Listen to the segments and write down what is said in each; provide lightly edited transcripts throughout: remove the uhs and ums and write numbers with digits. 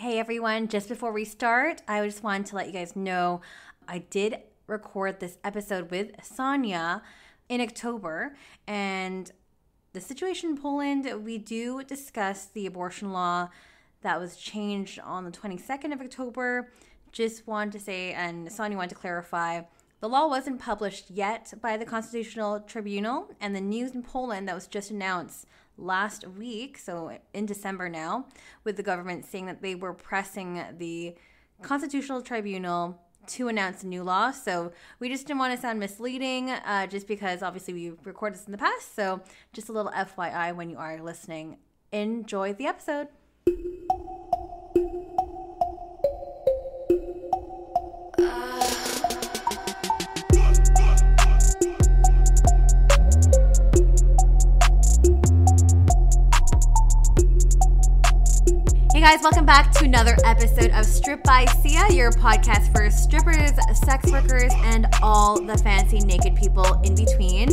Hey everyone, just before we start, I just wanted to let you guys know I did record this episode with Sonia in October, and the situation in Poland, we do discuss the abortion law that was changed on the 22nd of October. Just wanted to say, and Sonia wanted to clarify, the law wasn't published yet by the Constitutional Tribunal, and the news in Poland that was just announced last week, so in December now, with the government saying that they were pressing the Constitutional Tribunal to announce a new law. So we just didn't want to sound misleading, just because obviously we recorded this in the past. So just a little FYI when you are listening. Enjoy the episode. Hey guys, welcome back to another episode of Strip by Sia, your podcast for strippers, sex workers, and all the fancy naked people in between.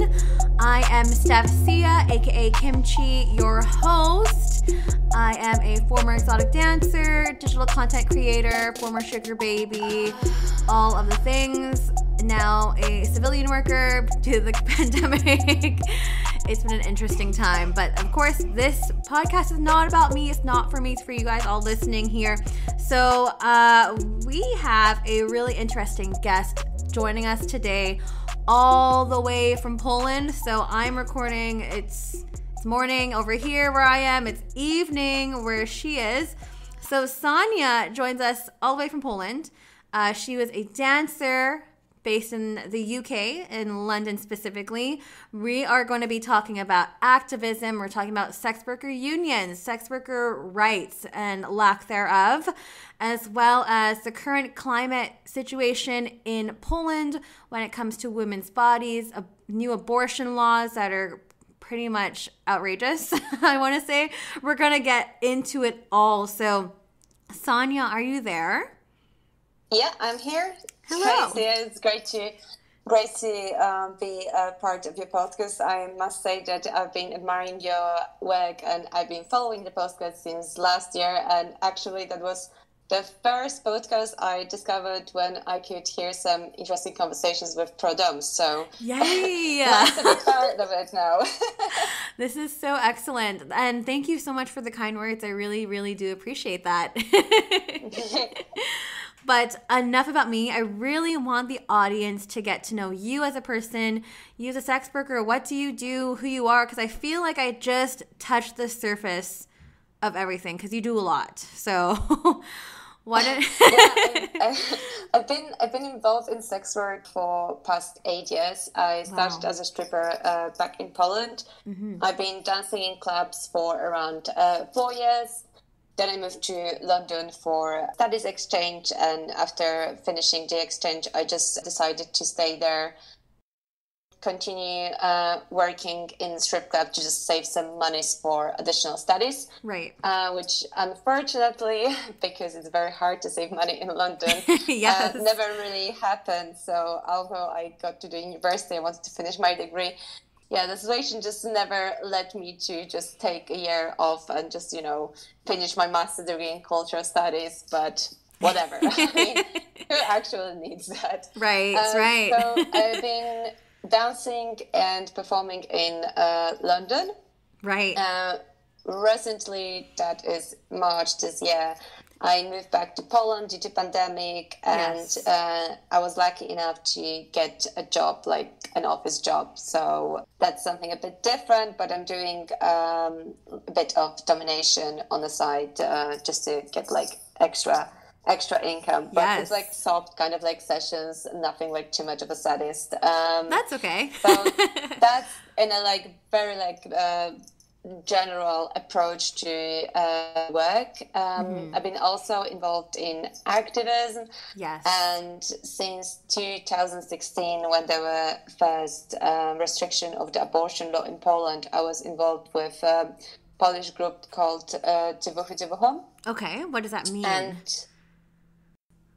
I am Steph Sia, aka Kimchi, your host. I am a former exotic dancer, digital content creator, former sugar baby, all of the things. Now a civilian worker due to the pandemic. It's been an interesting time, but of course this podcast is not about me. It's not for me. It's for you guys all listening here. So we have a really interesting guest joining us today all the way from Poland. So I'm recording, it's morning over here where I am. It's evening where she is. So Sonia joins us all the way from Poland. She was a dancer based in the UK, in London specifically. We are going to be talking about activism. We're talking about sex worker unions, sex worker rights and lack thereof, as well as the current climate situation in Poland when it comes to women's bodies, new abortion laws that are pretty much outrageous, I want to say. We're going to get into it all. So, Sonia, are you there? Yeah, I'm here. Hello. Hey, it's great to be a part of your podcast. I must say that I've been admiring your work and I've been following the podcast since last year. And actually, that was the first podcast I discovered when I could hear some interesting conversations with pro-doms. So, yay! Nice to be part of it now. This is so excellent. And thank you so much for the kind words. I really, really do appreciate that. But enough about me. I really want the audience to get to know you as a person, you as a sex worker. What do you do, who you are? Because I feel like I just touched the surface of everything because you do a lot. So I've been involved in sex work for past 8 years. I started as a stripper back in Poland. Mm-hmm. I've been dancing in clubs for around 4 years. Then I moved to London for studies exchange, and after finishing the exchange, I just decided to stay there, continue working in strip club to just save some monies for additional studies. Right. Which unfortunately, because it's very hard to save money in London, yes. Never really happened. So although I got to the university, I wanted to finish my degree. Yeah, the situation just never led me to just take a year off and just, finish my master's degree in cultural studies, but whatever. I mean, who actually needs that? Right, right. So I've been dancing and performing in London. Right. Recently, that is March this year, I moved back to Poland due to pandemic, and yes. I was lucky enough to get a job, like an office job. So that's something a bit different, but I'm doing a bit of domination on the side just to get like extra income. But yes. It's like soft kind of like sessions, nothing like too much of a sadist. That's okay. So that's in a like very like general approach to work. I've been also involved in activism. Yes. And since 2016, when there were first restriction of the abortion law in Poland, I was involved with a Polish group called Dziewuchy. Okay, what does that mean? And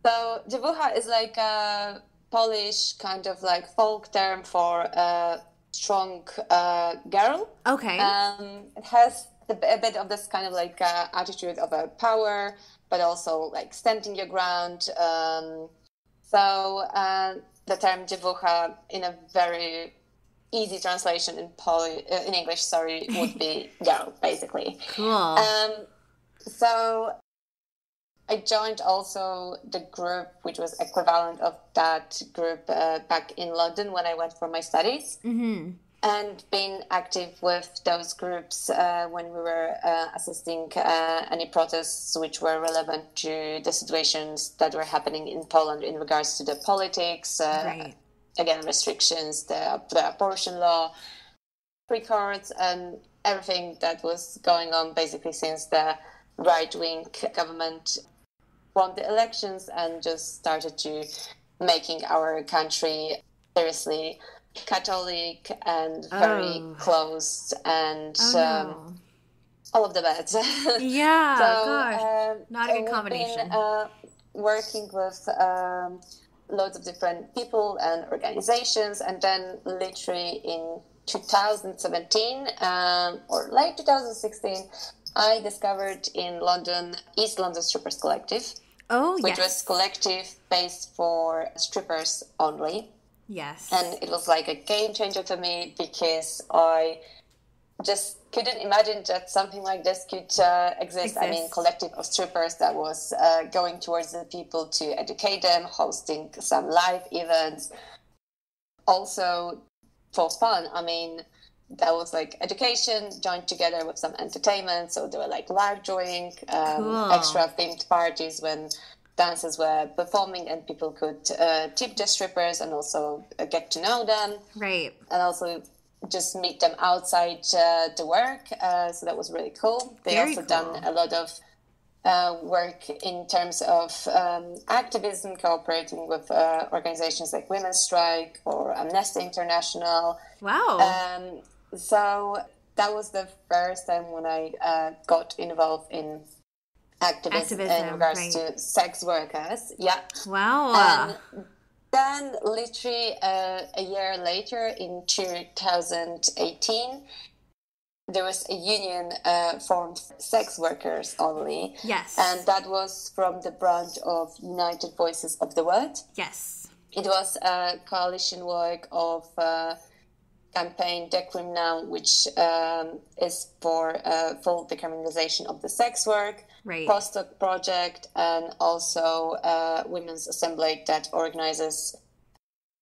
so dziewucha is like a Polish kind of like folk term for strong girl. Okay. It has a bit of this kind of like attitude of a power, but also like standing your ground. The term dziewucha in a very easy translation in English, would be girl, basically. Cool. So I joined also the group, which was equivalent of that group back in London when I went for my studies. Mm-hmm. And been active with those groups when we were assisting any protests which were relevant to the situations that were happening in Poland in regards to the politics, Right. again, restrictions, the abortion law, free courts, and everything that was going on basically since the right-wing government won the elections and just started to making our country seriously Catholic and very closed and all of the bad. Yeah, so, gosh, not a good We've combination. been working with loads of different people and organizations, and then literally in 2017 or late 2016, I discovered in London East London Strippers Collective, which was collective based for strippers only. Yes. And it was like a game changer for me because I just couldn't imagine that something like this could exist. I mean, collective of strippers that was going towards the people to educate them, hosting some live events. Also for fun, I mean, that was like education joined together with some entertainment. So there were like live drawing, extra themed parties when dancers were performing and people could tip the strippers and also get to know them. Right. And also just meet them outside the work. So that was really cool. They also done a lot of work in terms of activism, cooperating with organizations like Women's Strike or Amnesty International. Wow. So that was the first time when I got involved in activism in regards to sex workers. Yeah. Wow. And then literally a year later in 2018, there was a union formed sex workers only. Yes. And that was from the branch of United Voices of the World. Yes. It was a coalition work of campaign Decriminal, which is for full decriminalization of the sex work. Right. Postdoc Project, and also Women's Assembly that organizes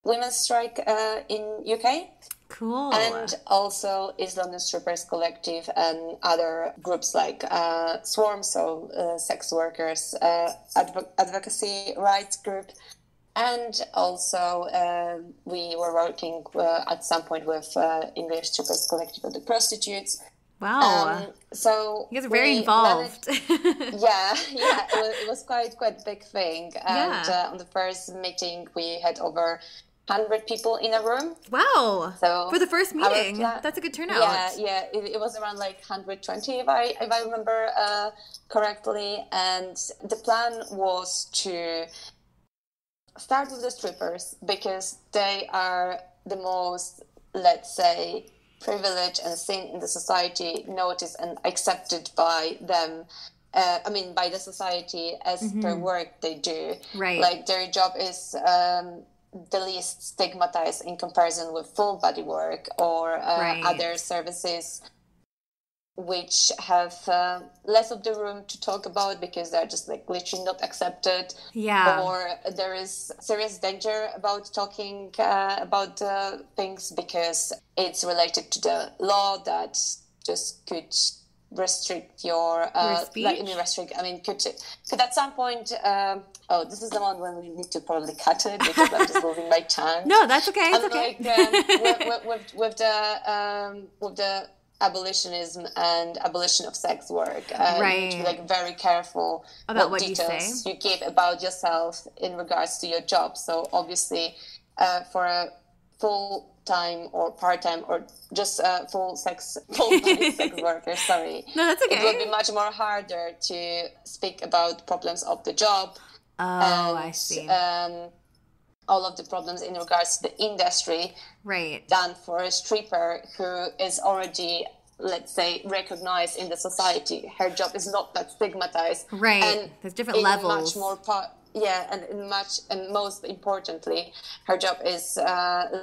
Women's Strike in UK. Cool. And also East London Strippers Collective and other groups like Swarm, so sex workers advocacy rights group. And also we were working at some point with English Strippers Collective of the Prostitutes. Wow. So you guys are very involved. It was quite a big thing. And on the first meeting, we had over 100 people in a room. Wow. So for the first meeting, that's a good turnout. Yeah. It was around like 120 if I remember correctly. And the plan was to start with the strippers because they are the most, let's say, privileged and seen in the society, noticed and accepted by them. By the society as per work they do. Right. Like their job is the least stigmatized in comparison with full body work or other services which have less of the room to talk about because they're just like literally not accepted. Yeah. Or there is serious danger about talking about things because it's related to the law that just could restrict your speech? Could at some point this is the one when we need to probably cut it because I'm just losing my tongue. No, that's okay. It's okay. With the abolitionism and abolition of sex work. You need to be like very careful about what details you give about yourself in regards to your job. So obviously for a full-time or part-time or just full-body sex worker, sorry. No, that's okay. It would be much more harder to speak about problems of the job. I see. All of the problems in regards to the industry right. done for a stripper who is already let's say, recognized in the society. Her job is not that stigmatized. Right. And there's different levels. Much more and most importantly, her job is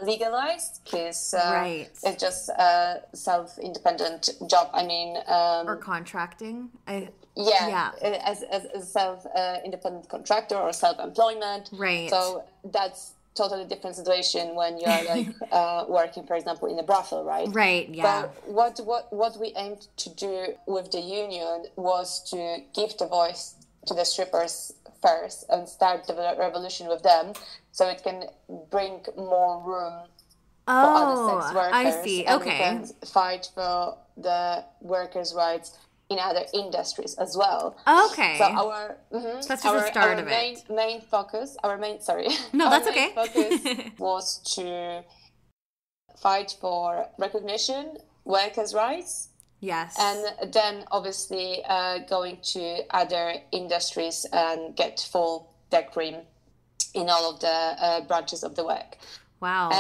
legalized, because Right. it's just a self-independent job. I mean, Or contracting. as a self-independent contractor or self-employment. Right. So that's totally different situation when you're like working, for example, in a brothel, right? Right. Yeah. But what we aimed to do with the union was to give the voice to the strippers first and start the revolution with them, so it can bring more room for other sex workers. I see. And okay. we can fight for the workers' rights in other industries as well. Okay. So our that's just the start of it. Main focus, No, that's okay. focus was to fight for recognition, workers' rights. Yes. And then obviously going to other industries and get full tech cream in all of the branches of the work. Wow.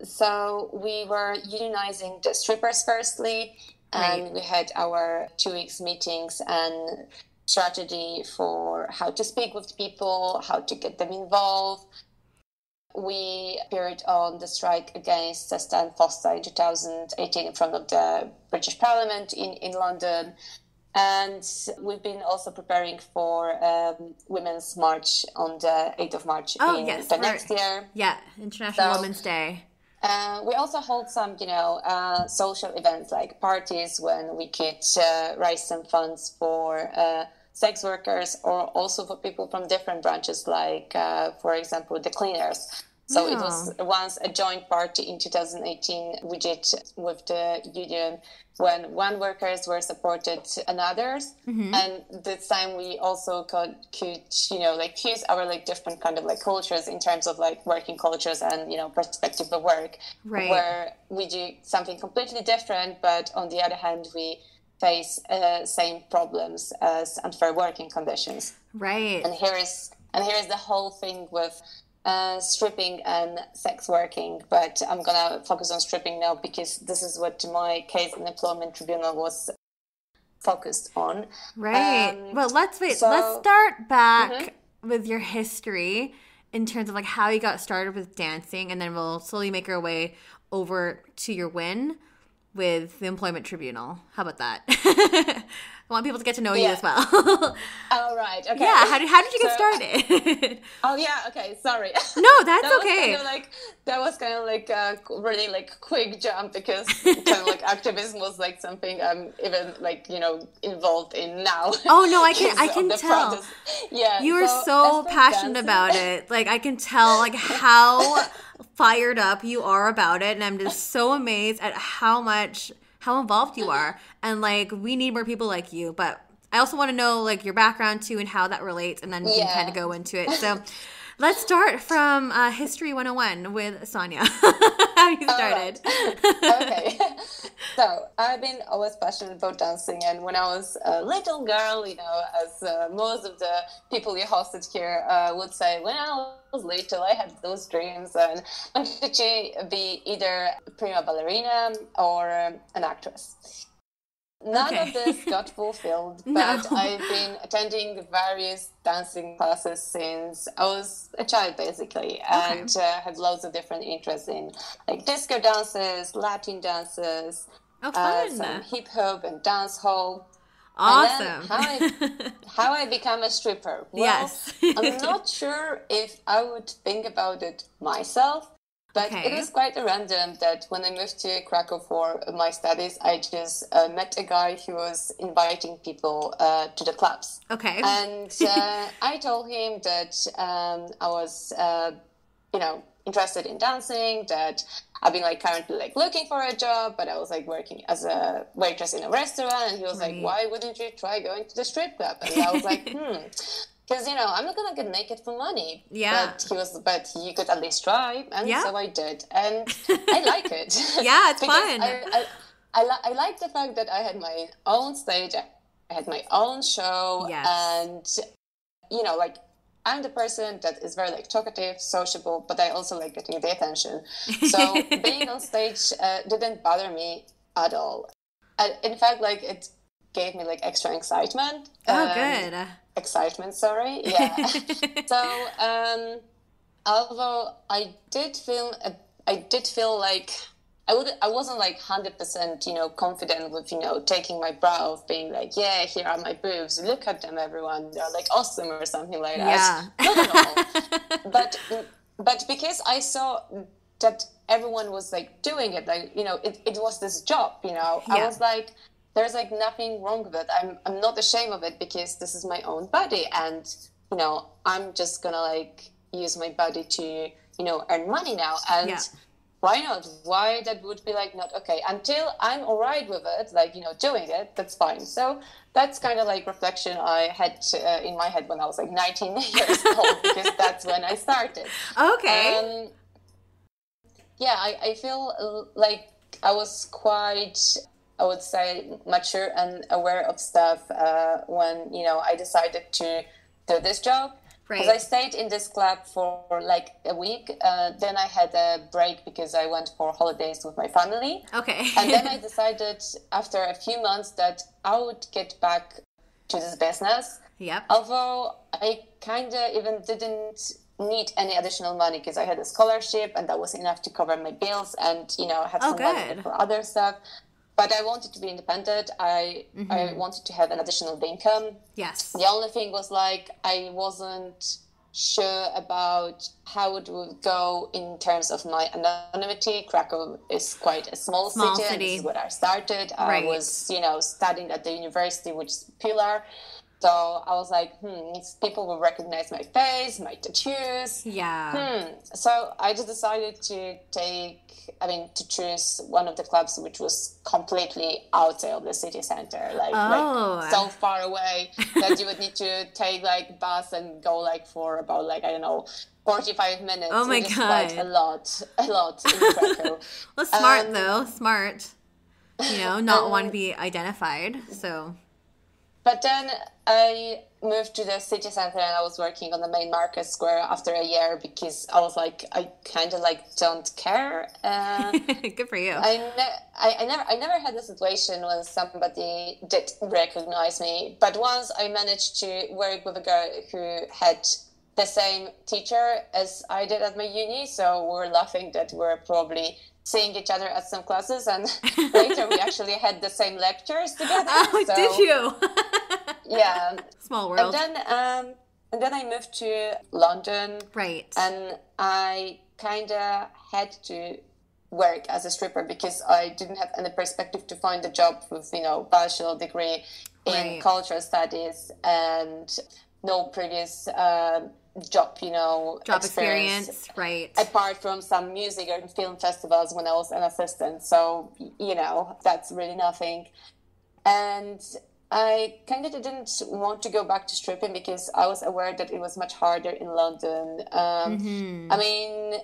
So we were unionizing the strippers firstly, and we had our 2 weeks meetings and strategy for how to speak with people, how to get them involved. We appeared on the strike against Stan Foster in 2018 in front of the British Parliament in London. And we've been also preparing for Women's March on the 8th of March next year. Yeah, International Women's Day. We also hold some, social events like parties when we could raise some funds for sex workers, or also for people from different branches, like, for example, the cleaners. So it was once a joint party in 2018 we did with the union, when one workers were supported others. Mm-hmm. And this time we also could fuse our different kind of cultures in terms of working cultures and, perspective of work, where we do something completely different, but on the other hand, we face same problems as unfair working conditions. Right. And here is the whole thing with stripping and sex working, but I'm gonna focus on stripping now because this is what my case in employment tribunal was focused on. Right. Well, let's start back with your history in terms of how you got started with dancing, and then we'll slowly make our way over to your win with the employment tribunal. How about that? I want people to get to know you as well. Oh, right. Okay. Yeah. How did you get started? Oh, yeah. Okay. Sorry. No, that's okay. That was kind of a really quick jump, because kind of activism was something I'm even involved in now. Oh no, I can tell. Practice. Yeah. You are so passionate about it. I can tell how fired up you are about it, and I'm just so amazed at how involved you are. And we need more people like you. But I also want to know your background too and how that relates, and then we can kind of go into it. So let's start from History 101 with Sonia. How you started. Okay. So I've been always passionate about dancing, and when I was a little girl, as most of the people you hosted here would say, when I was little, I had those dreams and wanted to be either a prima ballerina or an actress. None of this got fulfilled, but I've been attending various dancing classes since I was a child, basically, and had loads of different interests in disco dances, Latin dances, some hip hop and dance hall. Awesome. And then how I become a stripper? Well, yes. I'm not sure if I would think about it myself. But it was quite random that when I moved to Krakow for my studies, I just met a guy who was inviting people to the clubs. Okay. And I told him that I was, interested in dancing, that I've been currently looking for a job, but I was working as a waitress in a restaurant. And he was why wouldn't you try going to the strip club? And I was because, I'm not going to get naked for money. Yeah. But you could at least try. And so I did. And I like it. Yeah, it's fun. I like the fact that I had my own stage. I had my own show. Yes. And, I'm the person that is very talkative, sociable, but I also like getting the attention. So being on stage didn't bother me at all. In fact, like it gave me like extra excitement. Oh, good. Excitement, sorry. Yeah. So, although I did feel like I wasn't like 100%, confident with, taking my brow of being like, yeah, here are my boobs. Look at them, everyone. They're like awesome or something like that. Yeah. Not at all. But because I saw that everyone was like doing it, like, it was this job, Yeah. I was like, there's like nothing wrong with it. I'm not ashamed of it because this is my own body, and I'm just gonna like use my body to earn money now, and Yeah. why not? Why that would be like not okay until I'm alright with it, like doing it. That's fine. So that's kind of like reflection I had in my head when I was like 19 years old, because that's when I started. Okay. Yeah, I feel like I was quite, I would say, mature and aware of stuff when, I decided to do this job. Because I stayed in this club for like a week. Then I had a break because I went for holidays with my family. Okay. And then I decided after a few months that I would get back to this business. Yep. Although I kind of even didn't need any additional money because I had a scholarship and that was enough to cover my bills and, have some money for other stuff. But I wanted to be independent. I wanted to have an additional income. Yes. The only thing was like I wasn't sure about how it would go in terms of my anonymity. Krakow is quite a small city. And this is where I started. I was, studying at the university, which is Pilar. So I was like, people will recognize my face, my tattoos. Yeah. So I just decided to choose one of the clubs which was completely outside of the city center, like so far away that you would need to take like bus and go like for about like, I don't know, 45 minutes. Oh my God. God. Quite a lot in Krakow. Well, smart though, smart. Not want to be identified, so... But then I moved to the city center and I was working on the main market square after a year because I was like, I kind of like don't care. Good for you. I never had a situation when somebody did recognize me. But once I managed to work with a girl who had the same teacher as I did at my uni. So we were laughing that we were probably seeing each other at some classes, and later we actually had the same lectures together. Oh, so, did you? Yeah. Small world. And then I moved to London. Right. And I kind of had to work as a stripper because I didn't have any perspective to find a job with, bachelor degree in cultural studies and no previous job experience, right? Apart from some music and film festivals when I was an assistant. So, that's really nothing. And I kind of didn't want to go back to stripping because I was aware that it was much harder in London. I mean,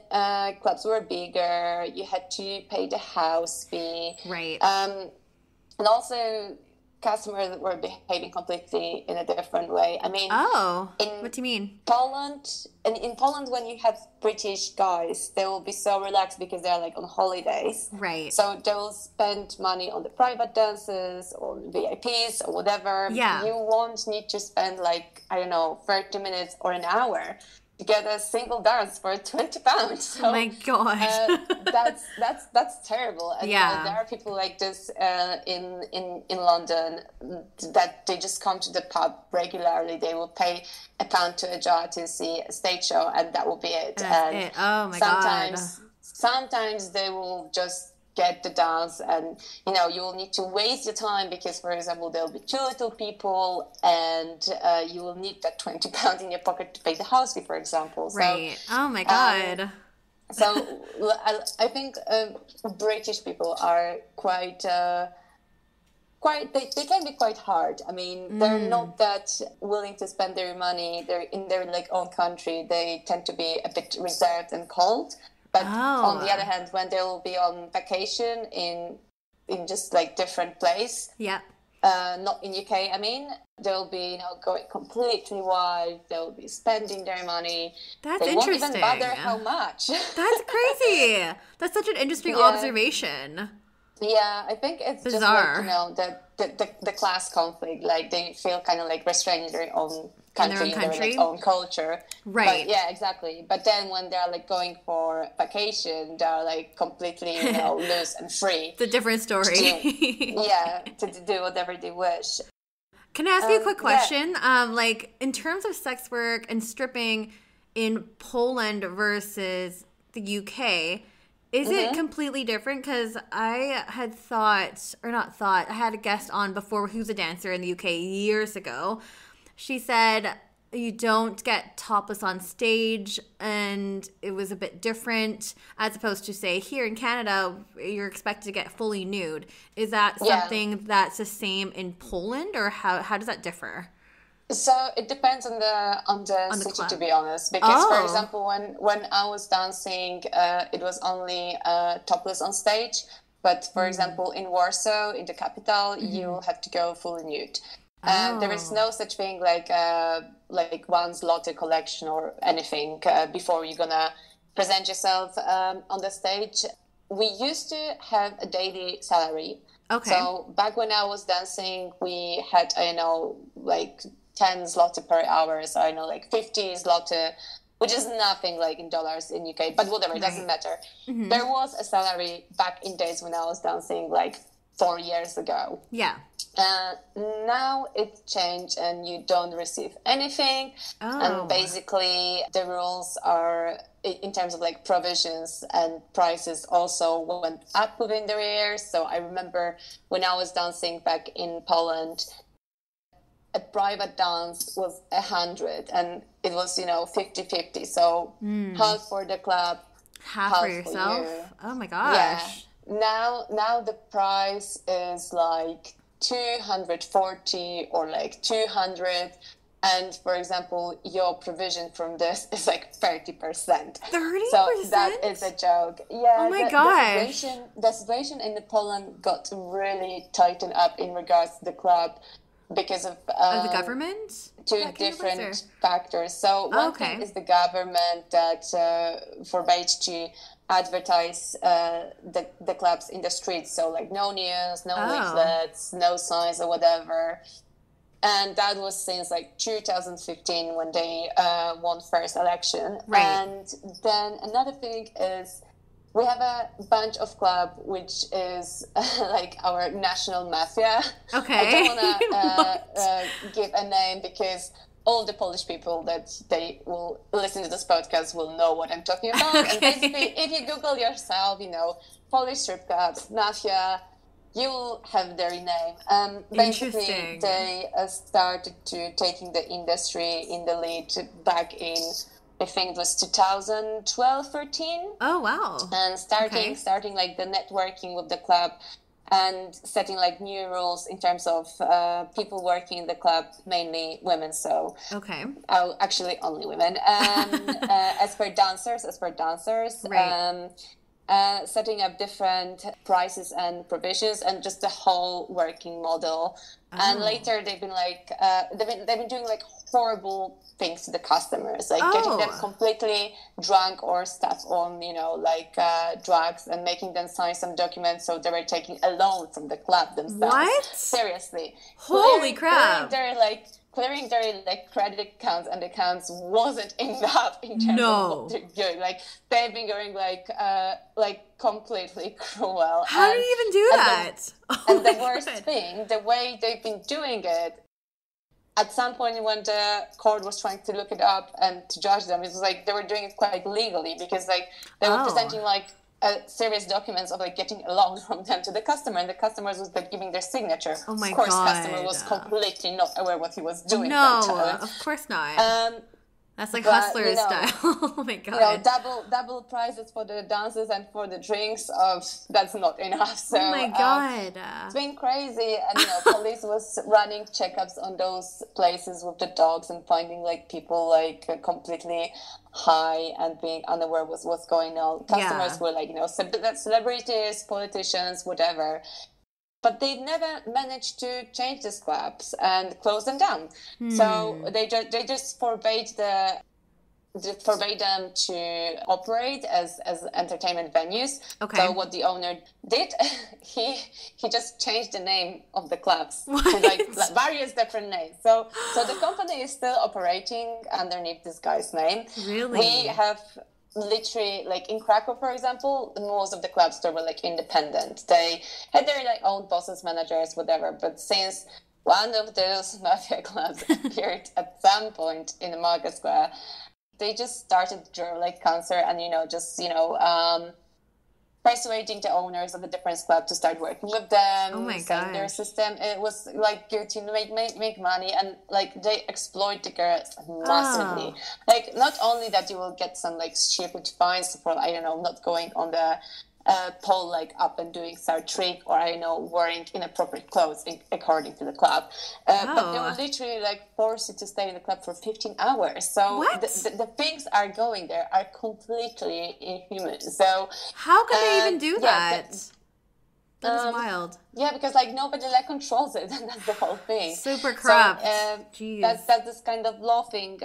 clubs were bigger. You had to pay the house fee. Right. And also customers were behaving completely in a different way. I mean, what do you mean? In Poland, when you have British guys, they will be so relaxed because they're like on holidays. Right. So they will spend money on the private dances or VIPs or whatever. Yeah. You won't need to spend like, I don't know, 30 minutes or an hour to get a single dance for £20. So, oh my gosh. that's terrible. And there are people like this in London that they just come to the pub regularly. They will pay £1 to a jar to see a stage show, and that will be it. Oh my God. Sometimes they will just get the dance, and you will need to waste your time because, for example, there'll be two little people and you will need that £20 in your pocket to pay the house fee, for example. Right. Oh my God. So I think British people are quite they can be quite hard. I mean, they're not that willing to spend their money. They're in their like own country. They tend to be a bit reserved and cold. But on the other hand, when they'll be on vacation in just like different place, not in UK, I mean, they'll be going completely wild. They'll be spending their money. That's they interesting. Won't even bother how much. That's crazy. That's such an interesting observation. Yeah, I think it's Bizarre. just like, the class conflict. Like they feel kind of like restrained in their own country, in their like own culture. Right. But yeah, exactly. But then when they're like going for vacation, they're like completely, loose and free. It's a different story. To do whatever they wish. Can I ask you a quick question? Yeah. Like in terms of sex work and stripping in Poland versus the UK, is it completely different? Because I had I had a guest on before who's a dancer in the UK years ago. She said you don't get topless on stage, and it was a bit different as opposed to, say, here in Canada, you're expected to get fully nude. Is that something that's the same in Poland, or how does that differ? So it depends on the city, club, to be honest. Because, for example, when I was dancing, it was only topless on stage. But, for example, in Warsaw, in the capital, you have to go fully nude. And there is no such thing like one zloty collection or anything before you're gonna present yourself on the stage. We used to have a daily salary. Okay. So back when I was dancing, we had, 10 zloty per hour. So 50 zloty, which is nothing like in dollars in UK, but whatever, it doesn't matter. Mm-hmm. There was a salary back in days when I was dancing 4 years ago. Yeah. Now it changed and you don't receive anything. And basically the rules are, in terms of provisions and prices, also went up within the years. So I remember when I was dancing back in Poland, a private dance was 100 and it was 50-50. So half for the club, half for yourself. For you. Oh my gosh. Yeah. Now the price is 240 or 200, and for example your provision from this is 30%. 30%? So that is a joke. Yeah. Oh my gosh. The situation in Poland got really tightened up in regards to the club because of the government? Two different factors. So one thing is the government that forbade to advertise the clubs in the streets. So no news, no leaflets, no signs or whatever. And that was since 2015 when they won first election. Right. And then another thing is we have a bunch of club which is our national mafia. Okay. I don't want to give a name because all the Polish people that they will listen to this podcast will know what I'm talking about. Okay. And basically, if you Google yourself, Polish strip clubs, mafia, you will have their name. Basically, they started to taking the industry in the lead back in, I think it was 2012, 13. Oh, wow. And starting the networking with the club and setting new rules in terms of people working in the club, mainly women. So actually only women. As per dancers, right. Setting up different prices and provisions and just the whole working model. And later they've been they've been doing horrible things to the customers, getting them completely drunk or stuff on drugs and making them sign some documents so they were taking a loan from the club themselves. What? Seriously. Holy crap. Clearing their credit accounts and accounts wasn't enough in terms of what they're doing. They've been going completely cruel. How do you even do that? And the worst thing, the way they've been doing it, at some point when the court was trying to look it up and to judge them, it was they were doing it quite legally because they were presenting serious documents of getting a loan from them to the customer, and the customers was giving their signature. Oh my God. Of course, God. Customer was completely not aware what he was doing. No, of course not. That's Hustler style. Oh my God. Double prices for the dances and for the drinks. That's not enough. So, oh my God. It's been crazy. And, police was running checkups on those places with the dogs and finding people completely high and being unaware of what's going on. Customers were celebrities, politicians, whatever. But they've never managed to change these clubs and close them down. So they just forbade forbade them to operate as entertainment venues. Okay. So what the owner did, he just changed the name of the clubs What? to like various different names. So the company is still operating underneath this guy's name. Really? We have literally, like in Krakow, for example, most of the clubs there were like independent. They had their like own bosses, managers, whatever. But since one of those mafia clubs appeared at some point in the market square, they just started like cancer and, persuading the owners of the different club to start working with them. Oh my selling their gosh. system. It was like good to make money, and like they exploit the girls massively. Like not only that you will get some like stupid fines for, I don't know, not going on the pole like up and doing some trick, or I know wearing inappropriate clothes according to the club, but they will literally like force you to stay in the club for 15 hours. So the things are going there are completely inhuman. So how can they even do that? That is wild. Yeah, because like nobody like controls it. That's the whole thing. Super corrupt. So, that's this kind of law thing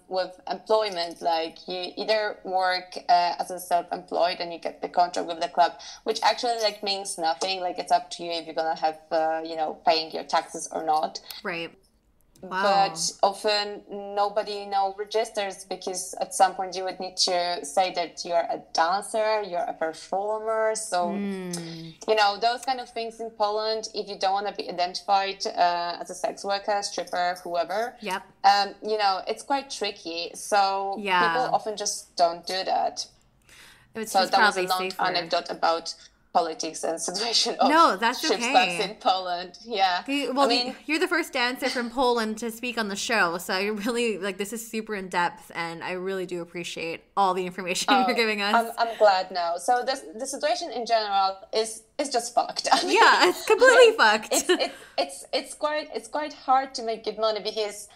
with employment. Like you either work as a self-employed and you get the contract with the club, which actually like means nothing. Like it's up to you if you're gonna have paying your taxes or not. Right. Wow. But often nobody registers, because at some point you would need to say that you're a dancer, you're a performer. So, those kind of things in Poland, if you don't want to be identified as a sex worker, stripper, whoever, yep. It's quite tricky. So people often just don't do that. So that was a long anecdote about politics and situation of strip clubs in Poland. Yeah. Well, you're the first dancer from Poland to speak on the show, so I really this is super in depth, and I really do appreciate all the information you're giving us. I'm glad now. So the situation in general is just fucked. Yeah, it's completely fucked. It's quite hard to make good money, because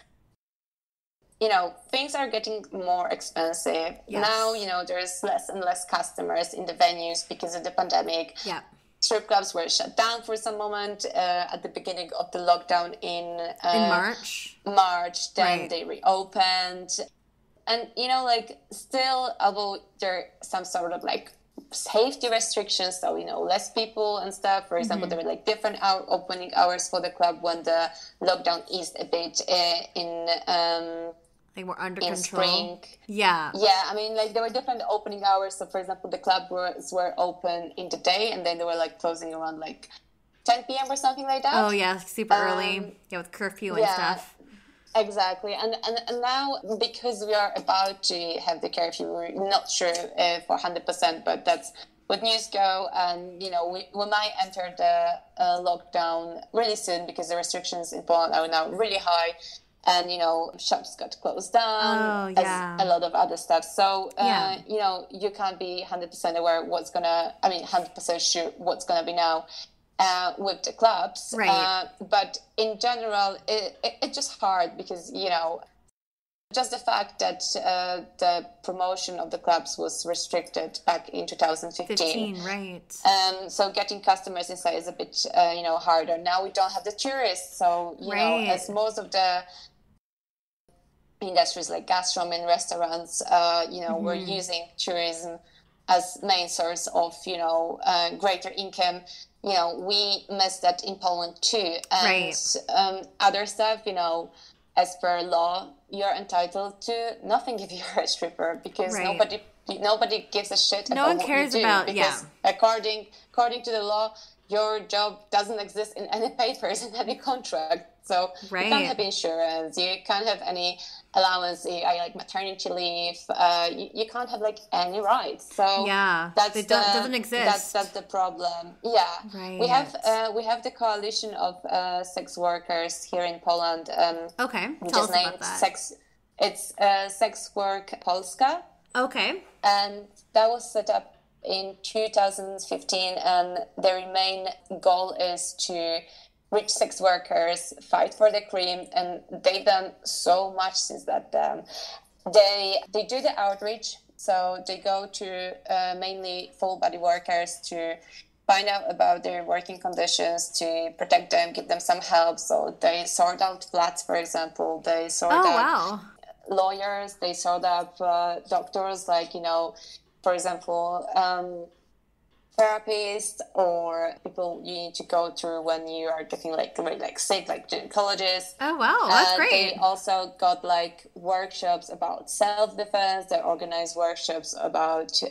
things are getting more expensive. Yes. Now, there's less and less customers in the venues because of the pandemic. Yeah. Strip clubs were shut down for some moment at the beginning of the lockdown in March. Then they reopened. And, still, although there are some sort of safety restrictions, so less people and stuff. For example, there were different opening hours for the club when the lockdown eased a bit we're under in control. Spring. Yeah. There were different opening hours. So for example, the club were open in the day, and then they were closing around 10 p.m. or something like that. Oh yeah, super early. Yeah, with curfew and stuff. Exactly. And now, because we are about to have the curfew, we're not sure for 100%, but that's what news go. And, we might enter the lockdown really soon, because the restrictions in Poland are now really high. And, shops got closed down, as a lot of other stuff. So, you can't be 100% aware 100% sure what's going to be now with the clubs. Right. But in general, it's just hard, because, just the fact that the promotion of the clubs was restricted back in 2015. Right. So getting customers inside is a bit, harder. Now we don't have the tourists. So, as most of the industries like gastronomy and restaurants, we're using tourism as main source of, greater income. We miss that in Poland too. And other stuff, as per law, you're entitled to nothing if you're a stripper, because nobody gives a shit about what you do. No one cares about, because according to the law, your job doesn't exist in any papers, in any contract. So you can't have insurance, you can't have any allowance, like maternity leave, you can't have any rights. So doesn't exist. That's the problem. Yeah, right. We have the coalition of sex workers here in Poland. Tell us about that. It's Sex Work Polska. Okay, and that was set up in 2015, and their main goal is to reach sex workers, fight for the cream, and they've done so much since that. They do the outreach, so they go to mainly full body workers to find out about their working conditions, to protect them, give them some help. So they sort out flats, for example. They sort out lawyers, they sort up doctors, like, for example, therapists or people you need to go through when you are getting really sick, like gynecologists. Oh wow, that's great. They also got workshops about self-defense. They organize workshops about so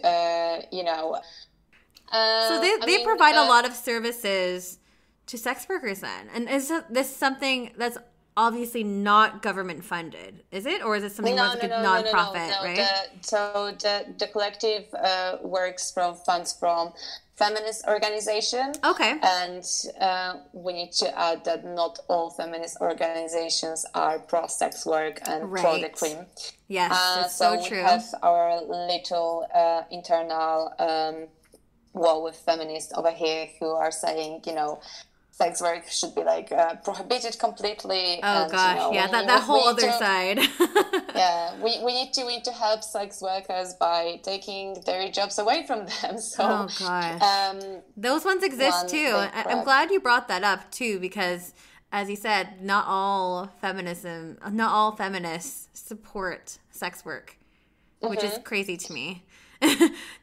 they provide a lot of services to sex workers then. And is this something that's obviously not government funded, is it? Or is it something more like a non-profit, right? The collective works from funds from feminist organization. Okay. And we need to add that not all feminist organizations are pro-sex work and pro-the-cream. Yes, that's so true. We have our little internal wall with feminists over here who are saying, sex work should be prohibited completely. Oh, and, gosh, that whole other side. we need to help sex workers by taking their jobs away from them. So, oh gosh, those ones exist too. I'm glad you brought that up too, because as you said, not all feminists support sex work, which is crazy to me.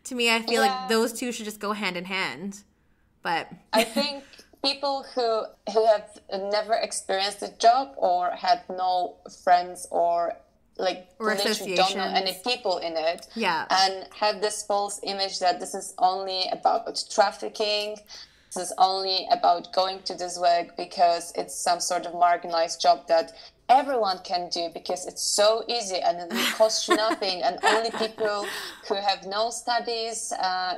To me, I feel like those two should just go hand in hand. But I think people who have never experienced a job or had no friends or literally don't know any people in it, and have this false image that this is only about trafficking, this is only about going to this work because it's some sort of marginalized job that everyone can do because it's so easy and it costs you nothing, and only people who have no studies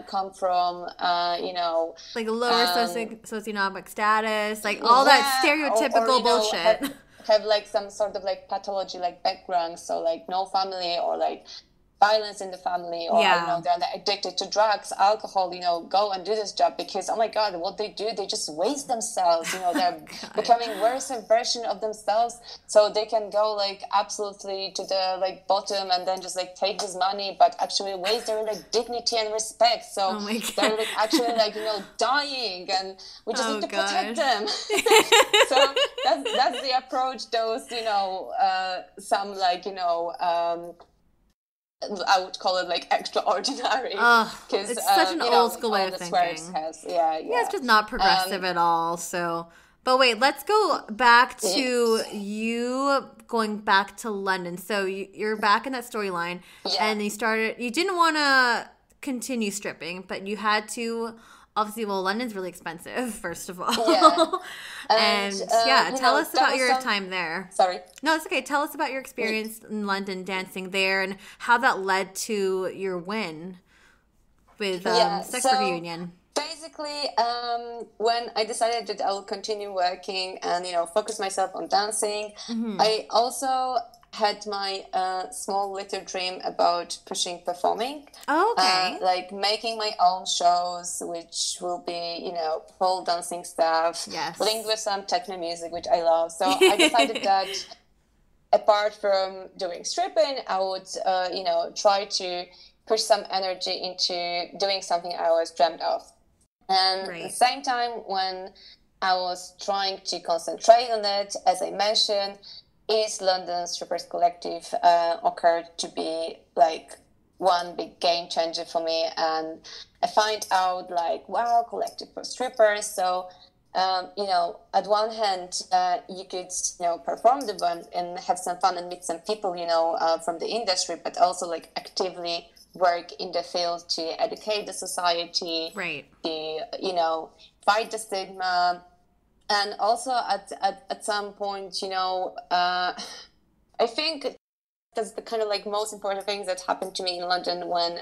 come from lower socioeconomic status, all that stereotypical bullshit. Have some sort of pathology background, so no family or violence in the family, or they're addicted to drugs, alcohol, go and do this job because, oh my God, what they do, they just waste themselves, they're becoming worse and version of themselves, so they can go absolutely to the bottom and then just take this money, but actually waste their dignity and respect. So they're actually dying, and we just need to protect them. So that's the approach those some I would call it extraordinary. Because it's such an old school way of thinking. It's just not progressive at all. So, but wait, let's go back to you going back to London. So you're back in that storyline, and you didn't want to continue stripping, but you had to. Obviously, London's really expensive, first of all. And tell us about your time there. Sorry. No, it's okay. Tell us about your experience in London dancing there and how that led to your win with Sex Worker Union. Basically, when I decided that I will continue working and, focus myself on dancing, I also had my small little dream about pushing performing. Oh, okay. Making my own shows, which will be, pole dancing stuff, linked with some techno music, which I love. So I decided that apart from doing stripping, I would, try to push some energy into doing something I always dreamt of. And at the same time, when I was trying to concentrate on it, as I mentioned, East London Strippers Collective occurred to be one big game changer for me, and I find out wow, collective for strippers. So at one hand you could perform the one and have some fun and meet some people from the industry, but also actively work in the field to educate the society, to fight the stigma. And also at some point, I think that's the kind of most important things that happened to me in London when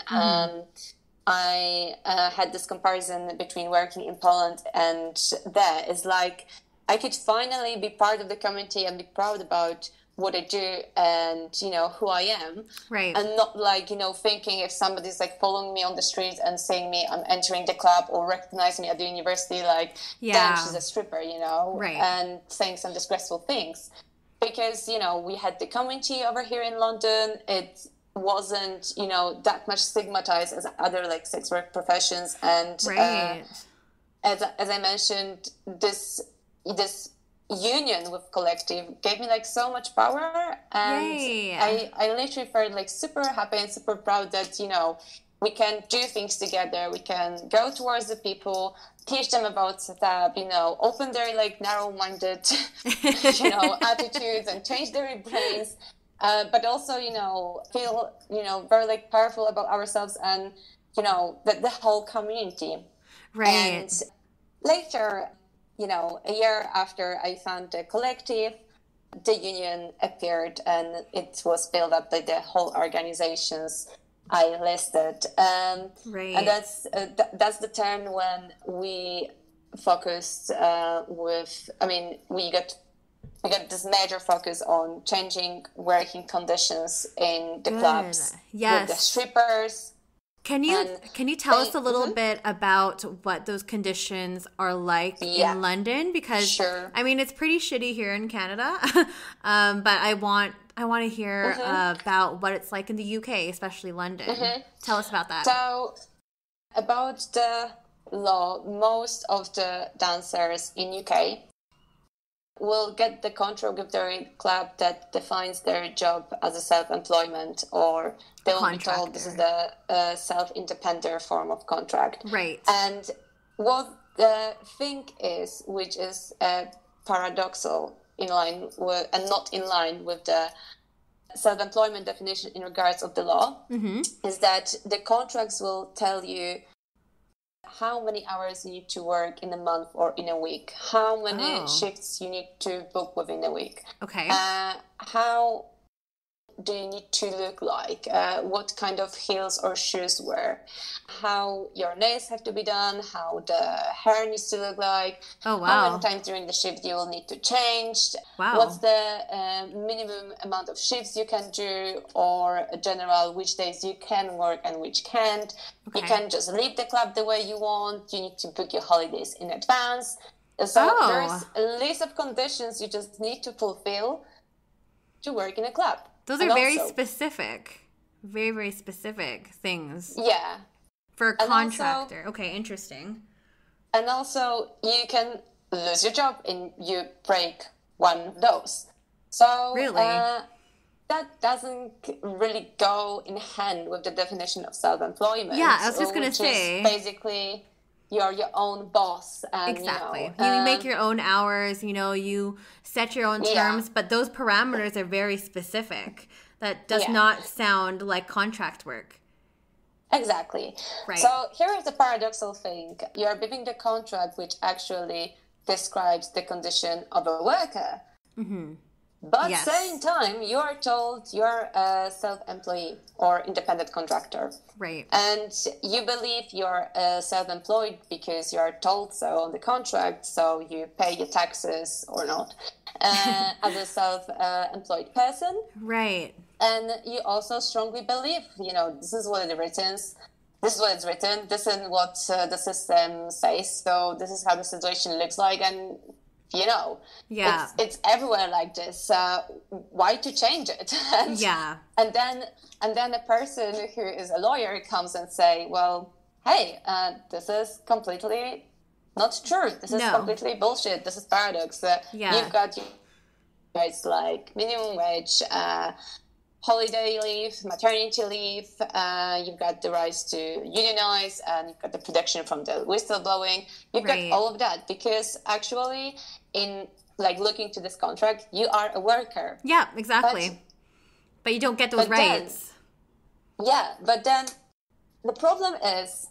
I had this comparison between working in Poland and there. It's I could finally be part of the community and be proud about what I do and, who I am. Right. And not thinking if somebody's following me on the street and seeing me I'm entering the club or recognize me at the university, damn, she's a stripper, and saying some disgraceful things. Because, we had the community over here in London. It wasn't, that much stigmatized as other sex work professions. And as I mentioned, this union with collective gave me like so much power, and Yay. I literally felt like super happy and super proud that, you know, we can do things together, we can go towards the people, teach them about setup, you know, open their like narrow-minded you know, attitudes and change their brains, but also, you know, feel, you know, very like powerful about ourselves and, you know, the whole community. Right. And later, you know, a year after I found the collective, the union appeared and it was built up by the whole organizations I listed. Right. And that's the turn when we focused we got this major focus on changing working conditions in the clubs. Yes. With the strippers. Can you tell us a little bit about what those conditions are like in London? Because I mean, it's pretty shitty here in Canada, but I want to hear about what it's like in the UK, especially London. Tell us about that. So, about the law, most of the dancers in UK will get the contract with their club that defines their job as a self-employment, or they will be told this is the self-independent form of contract. Right. And what the thing is, which is paradoxal in line with, and not in line with the self-employment definition in regards of the law, is that the contracts will tell you how many hours you need to work in a month or in a week, how many shifts you need to book within a week. Okay. How do you need to look like? What kind of heels or shoes wear? How your nails have to be done? How the hair needs to look like? Oh, wow. How many times during the shift you will need to change? Wow. What's the minimum amount of shifts you can do, or general which days you can work and which can't? Okay. You can't just leave the club the way you want. You need to book your holidays in advance. So there's a list of conditions you just need to fulfill to work in a club. Those are very specific. Very, very specific things. Yeah. For a contractor. Also, okay, interesting. And also, you can lose your job and you break one of those. So, really? That doesn't really go in hand with the definition of self-employment. Yeah, I was just going to say. Basically, you're your own boss. And, exactly. You make your own hours, you set your own terms, but those parameters are very specific. That does not sound like contract work. Exactly. Right. So here is the paradoxal thing. You're giving the contract which actually describes the condition of a worker. Mm-hmm. But at the same time, you are told you're a self-employee or independent contractor. Right. And you believe you're self-employed because you're told so on the contract, so you pay your taxes or not as a self-employed person. Right. And you also strongly believe, this is what it written. This is what it's written. This is what the system says. So this is how the situation looks like. And it's everywhere like this. Why to change it? And then a person who is a lawyer comes and say, well, hey, this is completely not true. This is completely bullshit. This is paradox. You've got rights like minimum wage, holiday leave, maternity leave. You've got the rights to unionize, and you've got the protection from the whistleblowing. You've got all of that because actually, in looking to this contract, you are a worker. Yeah, exactly. But you don't get those rights. But then the problem is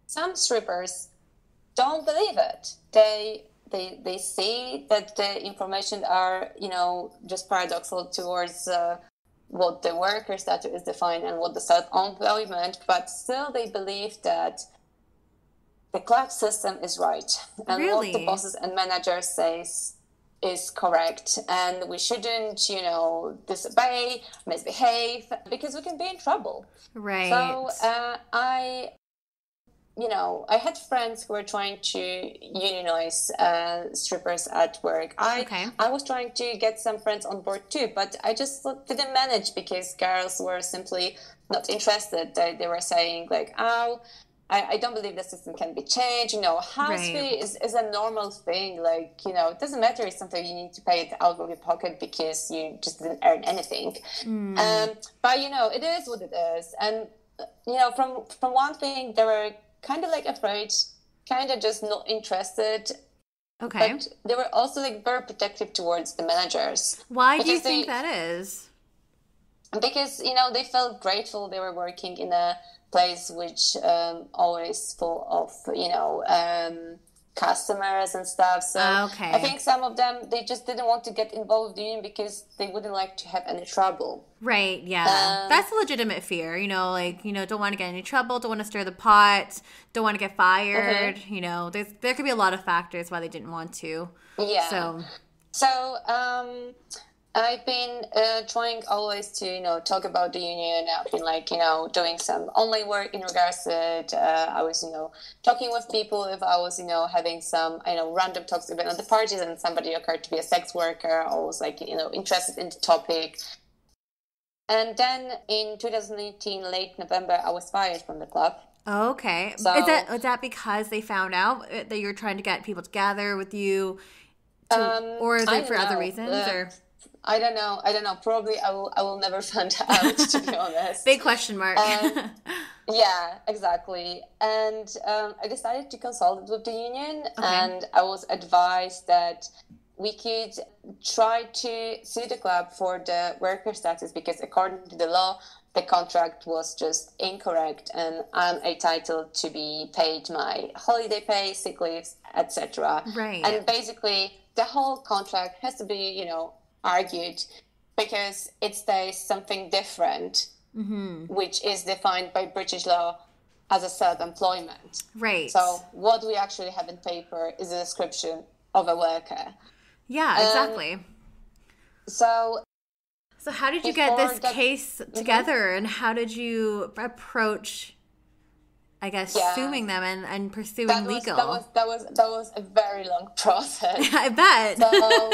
some strippers don't believe it. They see that the information are just paradoxal towards what the worker status is defined and what the self-employment, but still they believe that the club system is right and what the bosses and managers says is correct, and we shouldn't disobey, misbehave, because we can be in trouble. Right. So I had friends who were trying to unionize strippers at work. I was trying to get some friends on board too, but I just didn't manage because girls were simply not interested. They were saying I don't believe the system can be changed. House fee is a normal thing. Like, it doesn't matter if something you need to pay it out of your pocket because you just didn't earn anything. But, it is what it is. And, from one thing, they were kind of like afraid, kind of just not interested. Okay. But they were also like very protective towards the managers. Why do you think that is? Because, they felt grateful they were working in a place which always full of, customers and stuff. So I think some of them, they just didn't want to get involved with the union because they wouldn't like to have any trouble. Right, yeah. That's a legitimate fear, don't want to get in any trouble, don't want to stir the pot, don't want to get fired. There could be a lot of factors why they didn't want to. Yeah. So I've been trying always to, talk about the union. I've been doing some online work in regards to it. I was, talking with people if I was, having some, random talks even at the parties and somebody occurred to be a sex worker. I was interested in the topic. And then in 2018, late November, I was fired from the club. Okay. So, is that because they found out that you're trying to get people together with you? Or is it for other reasons? I don't know. Probably I will never find out, to be honest. Big question mark. Yeah, exactly. And I decided to consult with the union, and I was advised that we could try to sue the club for the worker status because according to the law, the contract was just incorrect and I'm entitled to be paid my holiday pay, sick leaves, etc. Right. And basically, the whole contract has to be, argued because it states something different, which is defined by British law as a self-employment. Right. So what we actually have in paper is a description of a worker. Yeah, exactly. So how did you get this case together, and how did you approach, I guess, suing them and pursuing legal? That was a very long process. I bet. So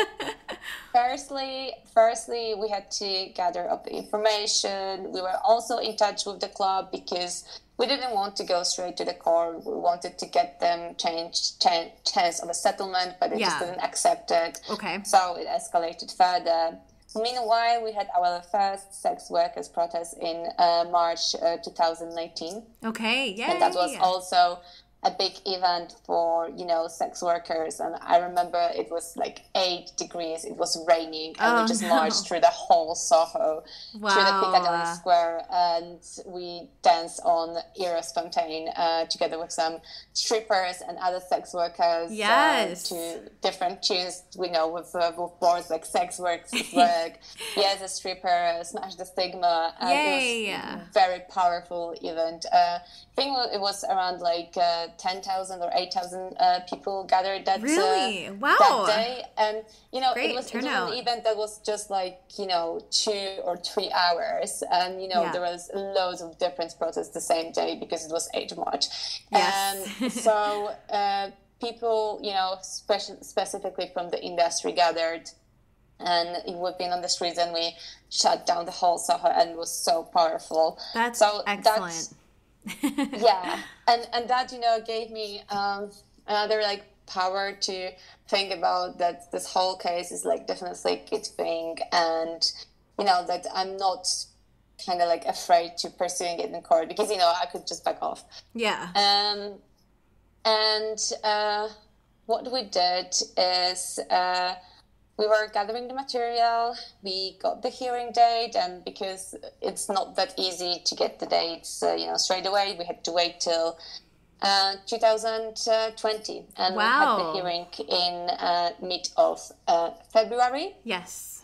firstly, we had to gather up the information. We were also in touch with the club because we didn't want to go straight to the court. We wanted to get them chance of a settlement, but they just didn't accept it. Okay. So it escalated further. Meanwhile, we had our first sex workers protest in March 2019. Okay, yeah. And that was also a big event for, sex workers. And I remember it was 8 degrees. It was raining. And we just marched through the whole Soho, through the Piccadilly Square. And we danced on Eros Fontaine together with some strippers and other sex workers. Yes. To different tunes, with boards like Sex Works, Work, Yes, a Stripper, Smash the Stigma. Yay. It was a very powerful event. I think it was around 10,000 or 8,000 people gathered that that day, and Great it was turnout. an event that was just 2 or 3 hours, and there was loads of different protests the same day because it was 8th March. Yes. And so people, specifically from the industry gathered. And we've been on the streets and we shut down the whole Soho, and it was so powerful. That's excellent. Yeah, and that gave me another power to think about that this whole case is definitely a good thing, and that I'm not kind of afraid to pursuing it in court because I could just back off. Yeah. And what we did is we were gathering the material, we got the hearing date, and because it's not that easy to get the dates, straight away, we had to wait till 2020. And we had the hearing in mid of February. Yes.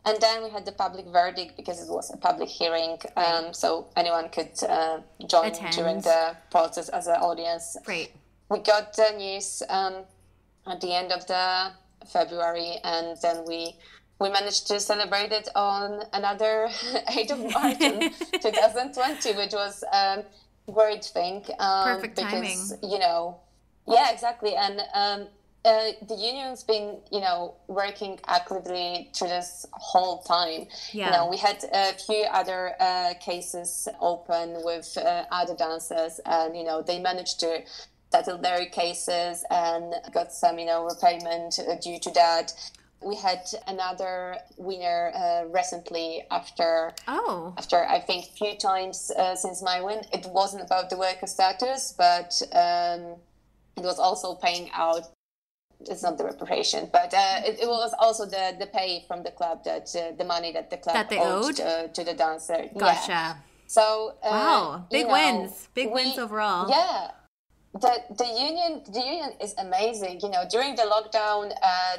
And then we had the public verdict because it was a public hearing, so anyone could join during the process as an audience. Right. We got the news at the end of the February, and then we managed to celebrate it on another 8th of March in 2020, which was a great thing. Perfect because, timing. yeah, exactly. And the union's been, working actively through this whole time. Yeah. We had a few other cases open with other dancers, and, they managed to settle their cases and got some, repayment due to that. We had another winner recently after I think a few times since my win. It wasn't about the worker status, but it was also paying out. It's not the reparation, but it was also the pay from the club, that the money that the club that they owed to the dancer. Gotcha. Yeah. So wow, big wins overall. Yeah. The union is amazing. During the lockdown,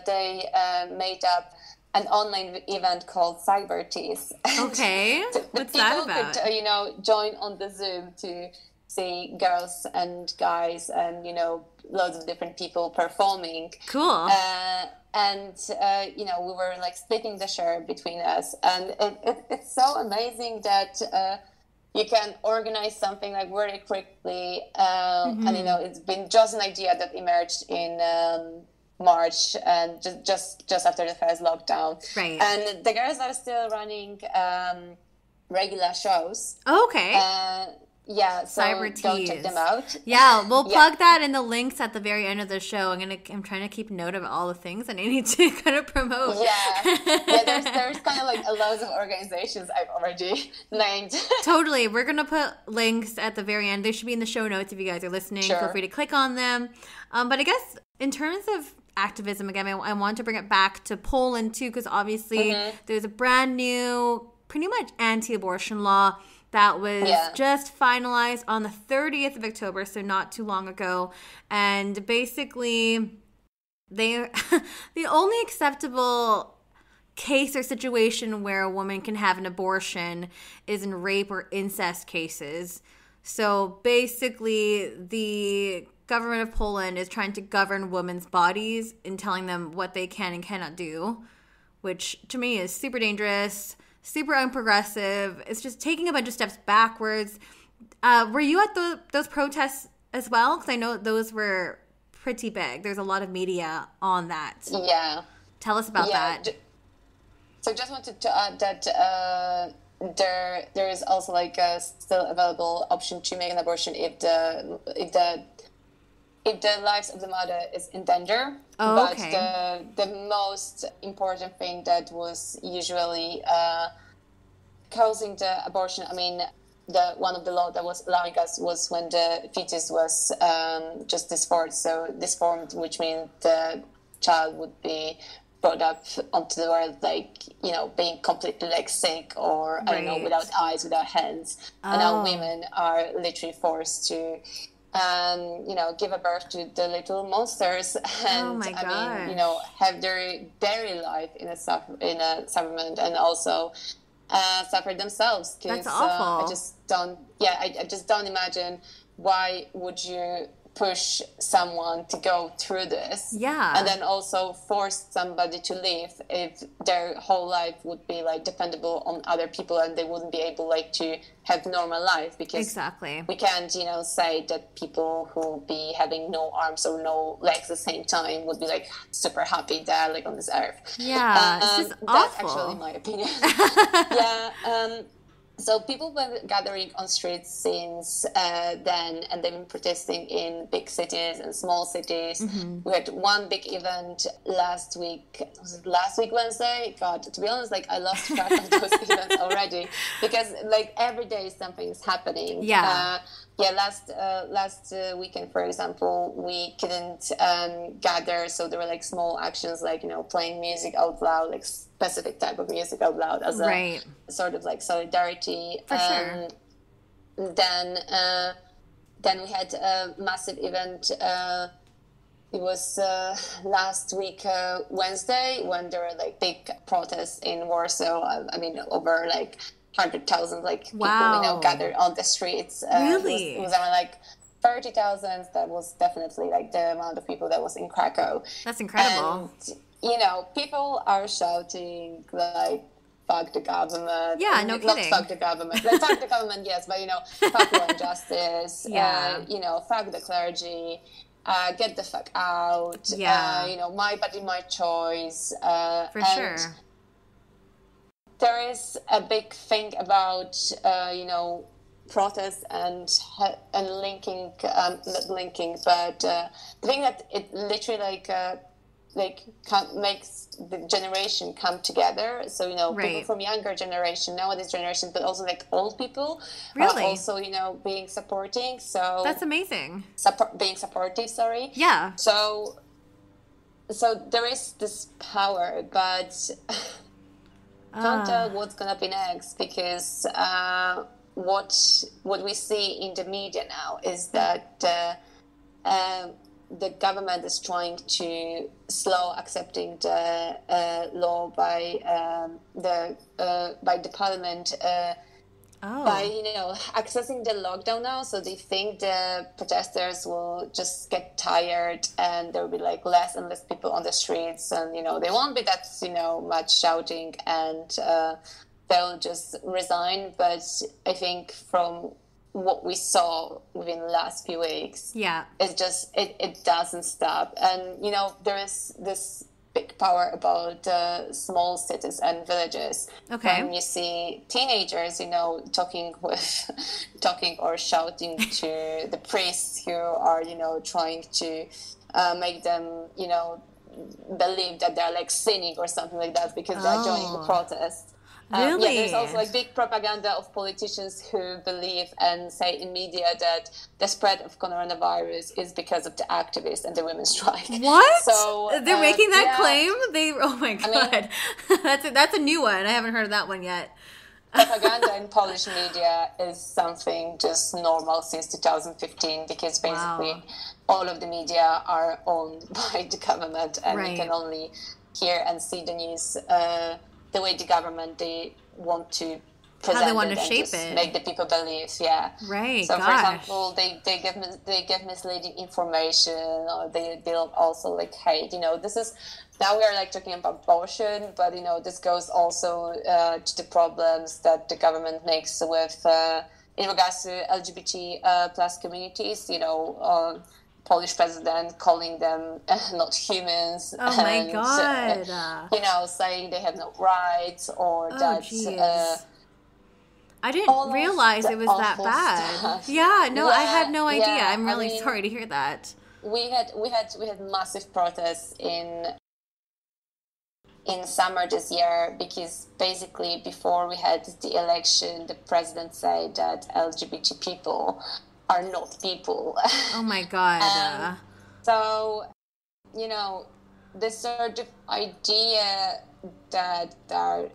they made up an online event called Cyber Teas. Okay, what's that about? People could, join on the Zoom to see girls and guys and, loads of different people performing. Cool. And we were like splitting the share between us. And it's so amazing that you can organize something like very quickly. And, it's been just an idea that emerged in March, and just after the first lockdown. Right. And the girls are still running regular shows. Okay. Yeah, so Cyber go Teas. check them out. Yeah, we'll plug that in the links at the very end of the show. I'm trying to keep note of all the things I need to kind of promote. Yeah, there's kind of like a lot of organizations I've already named. Totally. We're going to put links at the very end. They should be in the show notes if you guys are listening. Sure. Feel free to click on them. But I guess in terms of activism, again, I want to bring it back to Poland too, because obviously there's a brand new, pretty much anti-abortion law that was just finalized on the 30th of October, so not too long ago. And basically, the only acceptable case or situation where a woman can have an abortion is in rape or incest cases. So basically, the government of Poland is trying to govern women's bodies and telling them what they can and cannot do, which to me is super dangerous, super unprogressive. It's just taking a bunch of steps backwards. Were you at those protests as well? Because I know those were pretty big. There's a lot of media on that. Yeah. Tell us about that. So just wanted to add that there is also like a still available option to make an abortion if the lives of the mother is in danger. Oh, okay. But the most important thing that was usually causing the abortion, I mean, one of the law that was allowing us was when the fetus was just disformed, which means the child would be brought up onto the world like, being completely like sick or, I don't know, without eyes, without hands. Oh. And now women are literally forced to give a birth to the little monsters, and I mean, have their very life in a sufferment, and also suffer themselves. That's awful. I just don't imagine why would you push someone to go through this, and then also force somebody to leave if their whole life would be like dependable on other people and they wouldn't be able like to have normal life, because we can't say that people who be having no arms or no legs at the same time would be like super happy they're like on this earth. It's just awful. That's actually my opinion. So people were gathering on streets since then, and they've been protesting in big cities and small cities. We had one big event last week. Was it last week Wednesday? God, to be honest, like I lost track of those events already, because like every day something is happening. Last weekend, for example, we couldn't gather, so there were like small actions like playing music out loud, like specific type of music out loud as a sort of like solidarity. For sure. Then we had a massive event. It was last week Wednesday, when there were like big protests in Warsaw. I mean, over like 100,000 like people gathered on the streets. Really? It was around like 30,000. That was definitely like the amount of people that was in Krakow. That's incredible. And people are shouting like fuck the government. Yeah, no kidding. Not fuck the government. Like, fuck the government, yes, but fuck law and justice. Fuck the clergy. get the fuck out, my body, my choice. For sure. There is a big thing about, protests and linking, not linking, but the thing that it literally makes the generation come together. So, people from younger generation, nowadays generation, but also like old people really? Are also, being supporting. So that's amazing. Being supportive, sorry. Yeah. So there is this power, but can't tell what's gonna be next, because what we see in the media now is that the government is trying to slow accepting the law by the parliament by accessing the lockdown now. So they think the protesters will just get tired and there will be like less and less people on the streets, and they won't be that much shouting, and they'll just resign. But I think from what we saw within the last few weeks, it's just it doesn't stop. And there is this big power about small cities and villages. Okay. When you see teenagers talking or shouting to the priests who are trying to make them believe that they're like sinning or something like that, because they're joining the protest. Really? There's also like big propaganda of politicians who believe and say in media that the spread of coronavirus is because of the activists and the women's strike. What? So they're making that claim? Oh my god, I mean, that's a new one. I haven't heard of that one yet. Propaganda in Polish media is something just normal since 2015, because basically all of the media are owned by the government, and you can only hear and see the news the way the government they want to present, how they want to shape it, make the people believe. Right. So for example, they give misleading information, or they'll also like hate. This is now we are like talking about abortion, but this goes also to the problems that the government makes with in regards to LGBT plus communities. Polish president calling them not humans. Oh my god! Saying they have no rights, or that. I didn't realize it was that bad. Stuff. I had no idea. I'm really sorry to hear that. We had massive protests in summer this year, because basically before we had the election, the president said that LGBT people are not people. Oh my god. So, this sort of idea that they're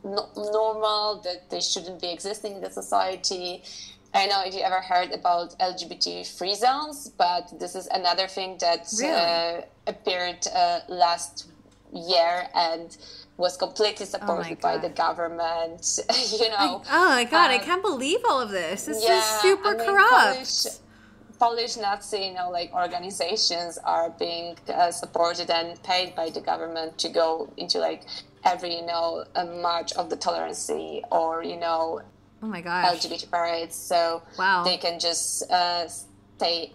not normal, that they shouldn't be existing in the society. I don't know if you ever heard about LGBT free zones, but this is another thing that appeared last year and was completely supported by the government. Oh my god, I can't believe all of this. This is super corrupt. Polish Nazi, organizations are being supported and paid by the government to go into every, a march of the tolerance, or oh my gosh, LGBT parades. So they can just stay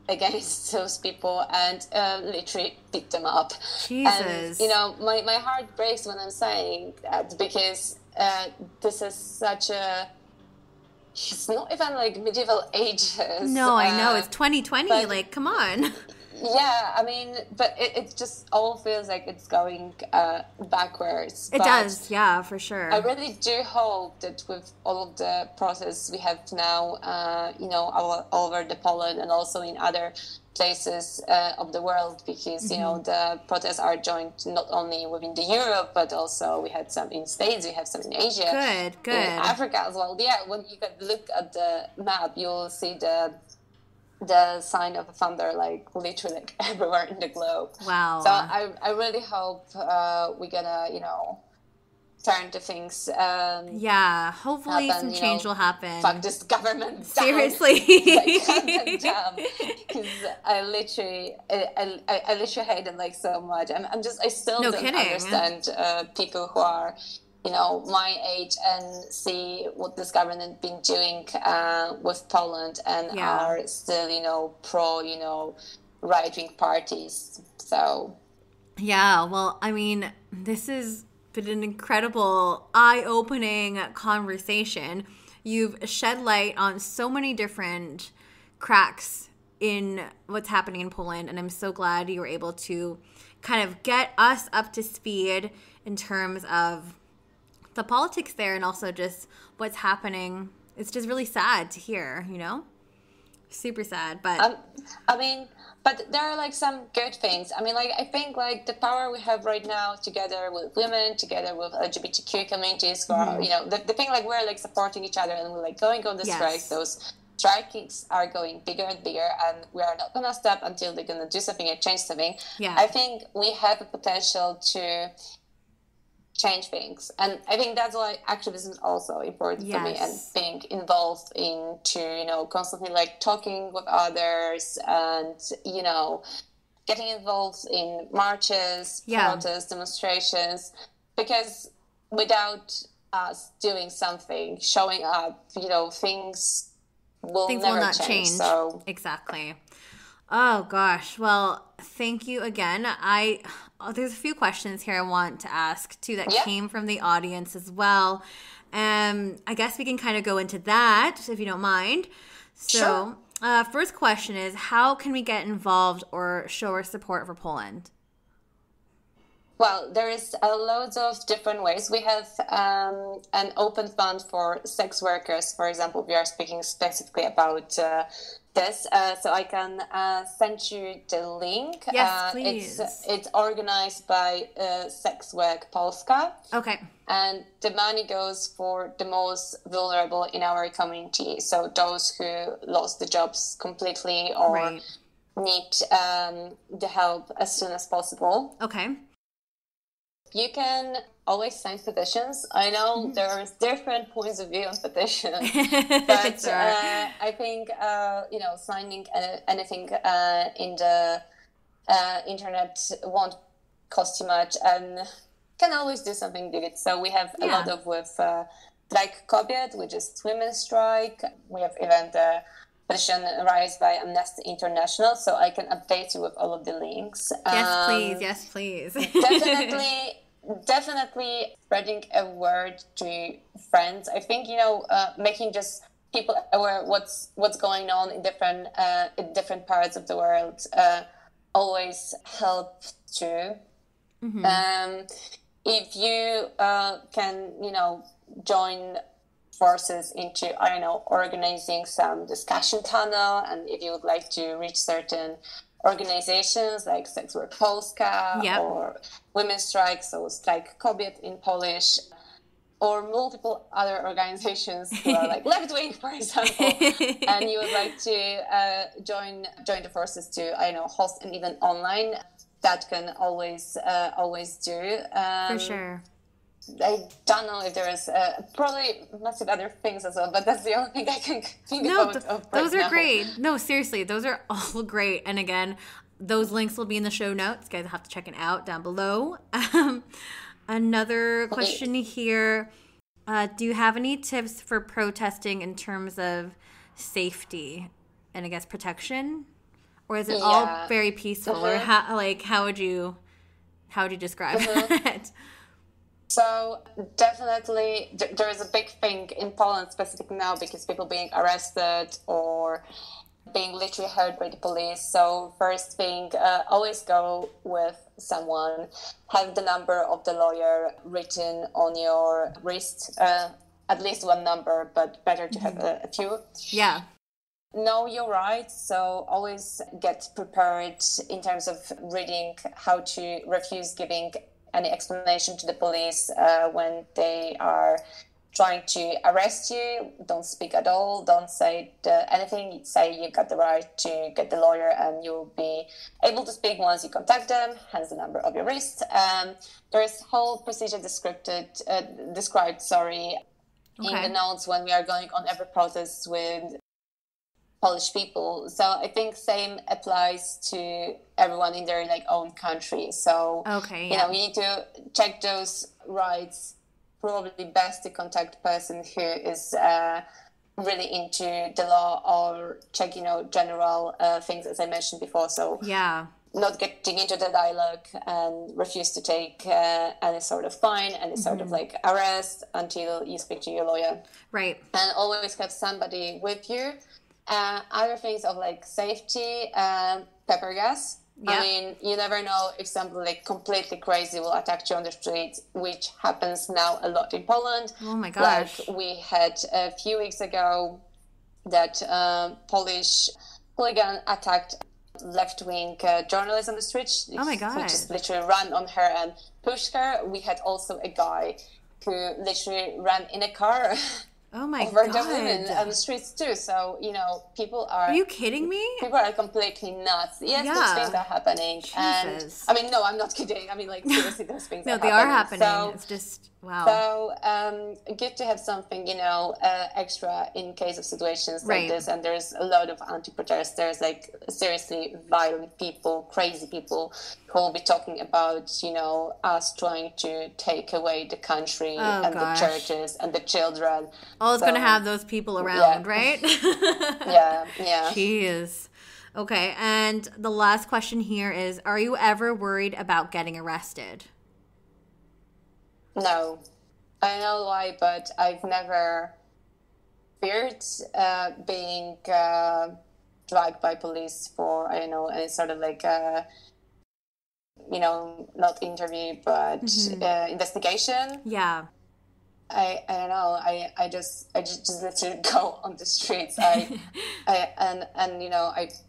against those people and literally beat them up. Jesus. And my heart breaks when I'm saying that, because this is such a, it's not even medieval ages. No, I know, it's 2020, come on. Yeah, I mean, but it just all feels like it's going backwards. It does, yeah, for sure. I really do hope that with all of the protests we have now, all over the Poland and also in other places of the world, because, the protests are joined not only within the Europe, but also we had some in States, we have some in Asia. Good. In Africa as well. Yeah, when you can look at the map, you'll see the sign of a thunder literally everywhere in the globe. Wow. So I really hope we're gonna turn to things. Hopefully some change will happen. Fuck this government down. Seriously. Because I literally hate them so much. I still don't understand people who are my age and see what this government been doing with Poland and are still pro right-wing parties. So yeah, well, I mean, this has been an incredible, eye-opening conversation. You've shed light on so many different cracks in what's happening in Poland, and I'm so glad you were able to kind of get us up to speed in terms of the politics there and also just what's happening. It's just really sad to hear, you know? Super sad, but I mean, but there are like some good things. I mean, like I think like the power we have right now, together with women, together with LGBTQ communities, who are, you know, the thing like we're like supporting each other and we're like going on the strikes. Those strikes are going bigger and bigger, and we are not gonna stop until they're gonna do something and change something. Yeah. I think we have a potential to change things, and I think that's why activism is also important for me, and being involved into, you know, constantly like talking with others and, you know, getting involved in marches, protests, demonstrations, because without us doing something, showing up, you know, things will not change. So exactly. Oh gosh. Well, thank you again. There's a few questions here I want to ask too that came from the audience as well. I guess we can kind of go into that if you don't mind. So, first question is, how can we get involved or show our support for Poland? Well, there is loads of different ways. We have an open fund for sex workers, for example. We are speaking specifically about this, so I can send you the link. Yes, please. It's organized by Sex Work Polska. Okay. And the money goes for the most vulnerable in our community. So those who lost the jobs completely or need the help as soon as possible. Okay. You can always sign petitions. I know there are different points of view on petitions, but I think, you know, signing anything in the internet won't cost you much and can always do something good. So we have a lot of with Strajk Kobiet, which is women's strike. We have even the petition raised by Amnesty International, so I can update you with all of the links. Yes, please. Yes, please. Definitely spreading a word to friends. I think, you know, making just people aware what's going on in different parts of the world always helps too. If you can, you know, join forces into, I don't know, organizing some discussion tunnel, and if you would like to reach certain organizations like Sex Work Polska or Women's Strike, so Strajk Kobiet in Polish, or multiple other organizations who are like left-wing, for example, and you would like to join the forces to, I don't know, host an event online, that can always do. For sure. I don't know if there is probably massive other things as well, but that's the only thing I can think of. Those are great. No, seriously, those are all great. And again, those links will be in the show notes. You guys have to check it out down below. Another question here. Do you have any tips for protesting in terms of safety and, I guess, protection? Or is it all very peaceful? Or how would you describe it? So definitely there is a big thing in Poland specifically now, because people being arrested or being literally hurt by the police. So first thing, always go with someone, have the number of the lawyer written on your wrist, at least one number, but better to have a few. Yeah. Know your rights, so always get prepared in terms of reading how to refuse giving any explanation to the police when they are trying to arrest you. Don't speak at all. Don't say anything. Say you've got the right to get the lawyer, and you'll be able to speak once you contact them, hence the number of your wrist. There's whole procedure described, in the notes when we are going on every protest with Polish people. So I think same applies to everyone in their own country. So you know, we need to check those rights. Probably best to contact a person who is really into the law or check, general things, as I mentioned before. So yeah, not getting into the dialogue and refuse to take any sort of fine, any sort of like arrest until you speak to your lawyer. Right. And always have somebody with you. Other things of like safety, pepper gas. Yeah. I mean, you never know if somebody like completely crazy will attack you on the street, which happens now a lot in Poland. Oh my gosh. Like we had a few weeks ago that Polish hooligan attacked left-wing journalist on the street. Oh my god. Who just literally ran on her and pushed her. We had also a guy who literally ran in a car. Oh my over god. the women on the streets too. So, people are... Are you kidding me? People are completely nuts. Yes, those things are happening. Jesus. And, I mean, no, I'm not kidding. I mean, like, seriously, those things no, are they happening. are happening. It's just, wow. So, good to have something, extra in case of situations like this. And there's a lot of anti-protesters, like, seriously violent people, crazy people who will be talking about, us trying to take away the country and the churches and the children. Oh, it's going to have those people around, right? Yeah. Jeez. Okay, and the last question here is, are you ever worried about getting arrested? No. I don't know why, but I've never feared being dragged by police for, I don't know, any sort of like... not interview, but investigation. Yeah. I don't know. I just literally go on the streets. I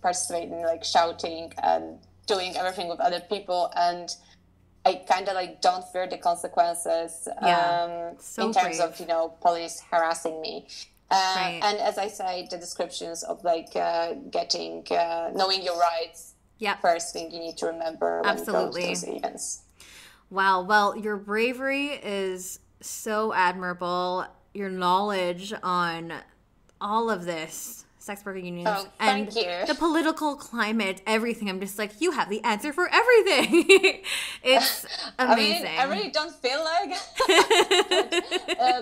participate in like shouting and doing everything with other people, and I kind of like don't fear the consequences. In terms of police harassing me. And as I say, the descriptions of like getting knowing your rights. Yeah. First thing you need to remember when you go to those events. Wow. Well, your bravery is so admirable. Your knowledge on all of this, sex worker unions, and the political climate, everything. I'm just like, you have the answer for everything. It's amazing. I really don't feel like,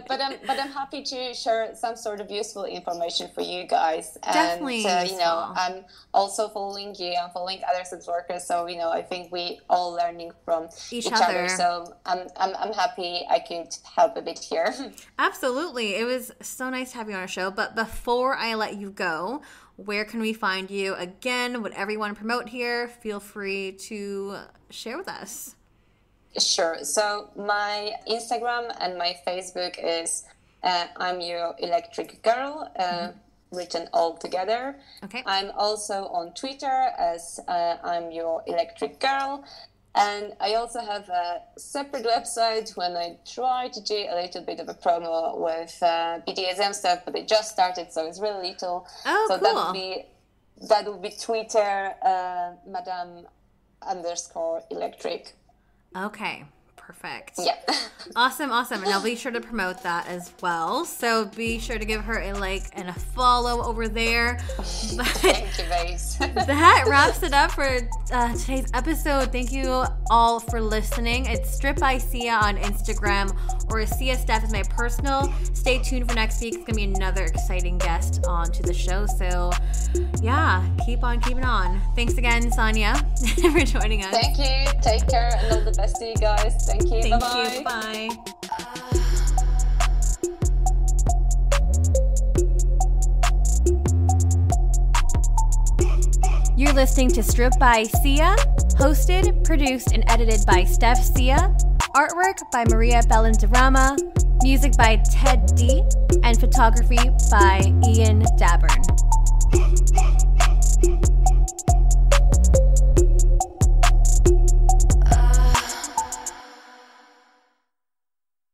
but I'm happy to share some sort of useful information for you guys. Definitely. And I'm also following you. I'm following other sex workers. So I think we all learning from each other. So I'm happy I could help a bit here. Absolutely. It was so nice to have you on our show. But before I let you go, where can we find you? Again, whatever you want to promote here, feel free to share with us. Sure. So my Instagram and my Facebook is I'm Your Electric Girl, written all together. Okay. I'm also on Twitter as I'm Your Electric Girl. And I also have a separate website when I try to do a little bit of a promo with BDSM stuff, but it just started, so it's really little. Oh, so cool. that would be Twitter, Madame_Electric. Okay. Perfect. Yeah. Awesome. And I'll be sure to promote that as well. So be sure to give her a like and a follow over there. Thank you, babes. That wraps it up for today's episode. Thank you all for listening. It's Strip by Sia on Instagram, or Sia Steph is my personal. Stay tuned for next week. It's going to be another exciting guest onto the show. So yeah, keep on keeping on. Thanks again, Sonia, for joining us. Thank you. Take care and all the best to you guys. Thank you. Thank Bye-bye. you. Bye. You're listening to Strip by Sia, hosted, produced, and edited by Steph Sia. Artwork by Maria Bellandarama. Music by Ted D. And photography by Ian Dabburn.